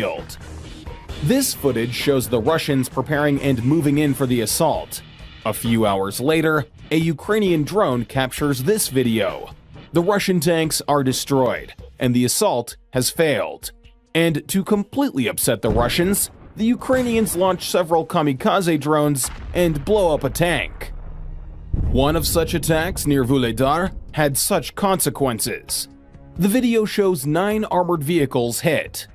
field. This footage shows the Russians preparing and moving in for the assault. A few hours later, a Ukrainian drone captures this video. The Russian tanks are destroyed, and the assault has failed. And to completely upset the Russians, the Ukrainians launch several kamikaze drones and blow up a tank. One of such attacks near Vuhledar had such consequences. The video shows 9 armored vehicles hit.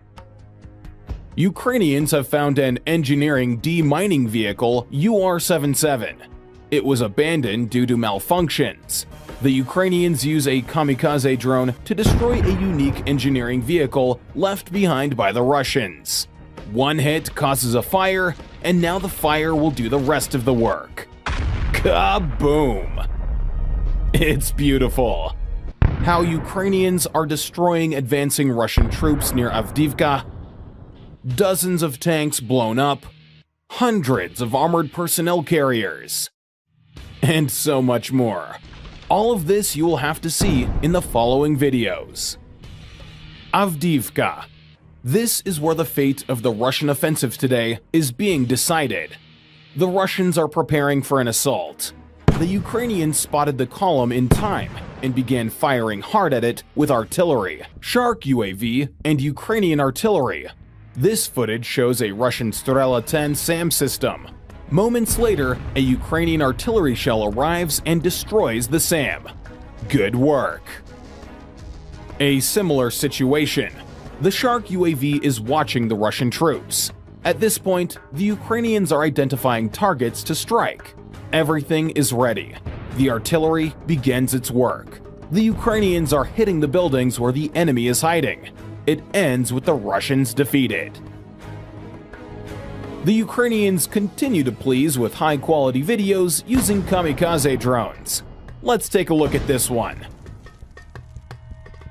Ukrainians have found an engineering demining vehicle UR-77. It was abandoned due to malfunctions. The Ukrainians use a kamikaze drone to destroy a unique engineering vehicle left behind by the Russians. One hit causes a fire, and now the fire will do the rest of the work. Kaboom! It's beautiful. How Ukrainians are destroying advancing Russian troops near Avdiivka. Dozens of tanks blown up. Hundreds of armored personnel carriers. And so much more. All of this you will have to see in the following videos. Avdiivka. This is where the fate of the Russian offensive today is being decided. The Russians are preparing for an assault. The Ukrainians spotted the column in time and began firing hard at it with artillery, Shark UAV, and Ukrainian artillery. This footage shows a Russian Strela 10 SAM system. Moments later, a Ukrainian artillery shell arrives and destroys the SAM. Good work. A similar situation. The Shark UAV is watching the Russian troops. At this point, the Ukrainians are identifying targets to strike. Everything is ready. The artillery begins its work. The Ukrainians are hitting the buildings where the enemy is hiding. It ends with the Russians defeated. The Ukrainians continue to please with high-quality videos using kamikaze drones. Let's take a look at this one.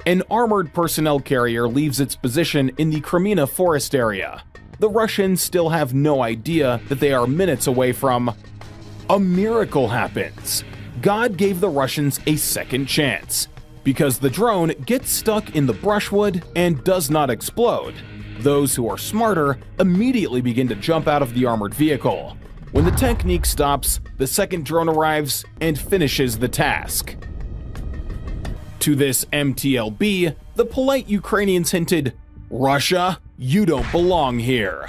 An armored personnel carrier leaves its position in the Kremina forest area. The Russians still have no idea that they are minutes away from... A miracle happens. God gave the Russians a second chance. Because the drone gets stuck in the brushwood and does not explode. Those who are smarter immediately begin to jump out of the armored vehicle. When the technique stops, the second drone arrives and finishes the task. To this MTLB, the polite Ukrainians hinted, "Russia, you don't belong here."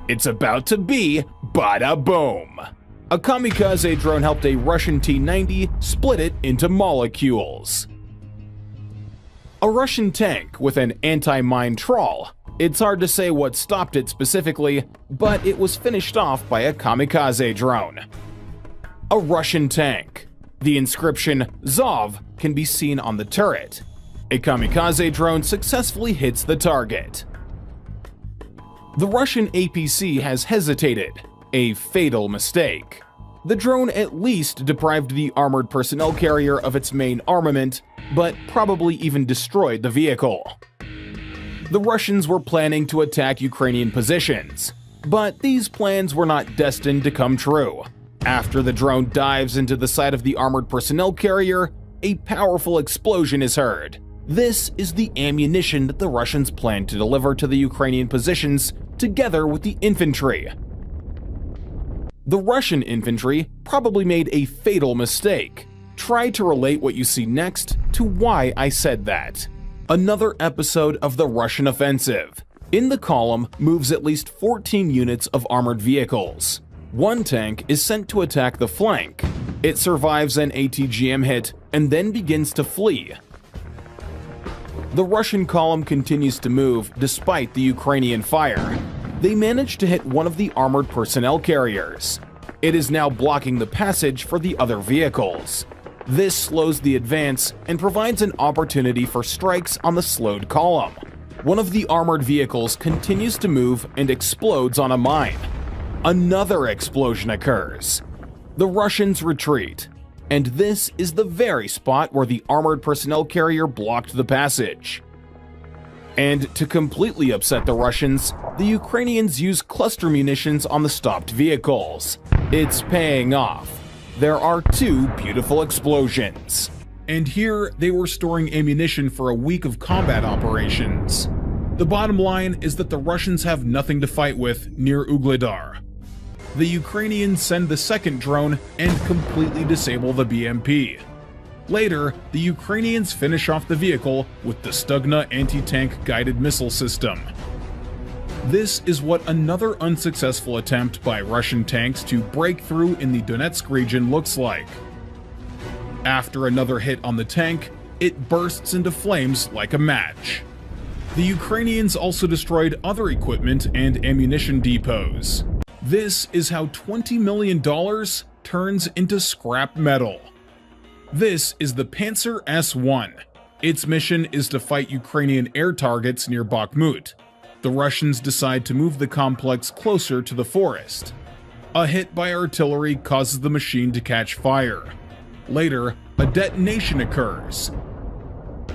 It's about to be bada boom. A kamikaze drone helped a Russian T-90 split it into molecules. A Russian tank with an anti-mine trawl. It's hard to say what stopped it specifically, but it was finished off by a kamikaze drone. A Russian tank. The inscription Zov can be seen on the turret. A kamikaze drone successfully hits the target. The Russian APC has hesitated. A fatal mistake. The drone at least deprived the armored personnel carrier of its main armament, but probably even destroyed the vehicle. The Russians were planning to attack Ukrainian positions, but these plans were not destined to come true. After the drone dives into the side of the armored personnel carrier, a powerful explosion is heard. This is the ammunition that the Russians planned to deliver to the Ukrainian positions together with the infantry. The Russian infantry probably made a fatal mistake. Try to relate what you see next to why I said that. Another episode of the Russian offensive. In the column moves at least 14 units of armored vehicles. One tank is sent to attack the flank. It survives an ATGM hit and then begins to flee. The Russian column continues to move despite the Ukrainian fire. They manage to hit one of the armored personnel carriers. It is now blocking the passage for the other vehicles. This slows the advance and provides an opportunity for strikes on the slowed column. One of the armored vehicles continues to move and explodes on a mine. Another explosion occurs. The Russians retreat, and this is the very spot where the armored personnel carrier blocked the passage. And to completely upset the Russians, the Ukrainians use cluster munitions on the stopped vehicles. It's paying off. There are 2 beautiful explosions. And here, they were storing ammunition for a week of combat operations. The bottom line is that the Russians have nothing to fight with near Ugledar. The Ukrainians send the second drone and completely disable the BMP. Later, the Ukrainians finish off the vehicle with the Stugna anti-tank guided missile system. This is what another unsuccessful attempt by Russian tanks to break through in the Donetsk region looks like. After another hit on the tank, it bursts into flames like a match. The Ukrainians also destroyed other equipment and ammunition depots. This is how $20 million turns into scrap metal. This is the Panzer S-1. Its mission is to fight Ukrainian air targets near Bakhmut. The Russians decide to move the complex closer to the forest. A hit by artillery causes the machine to catch fire. Later, a detonation occurs.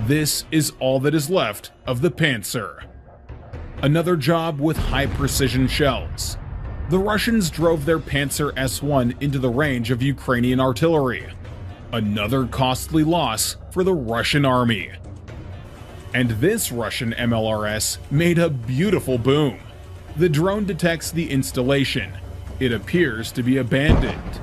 This is all that is left of the Panzer. Another job with high-precision shells. The Russians drove their Panzer S-1 into the range of Ukrainian artillery. Another costly loss for the Russian army. And this Russian MLRS made a beautiful boom. The drone detects the installation. It appears to be abandoned.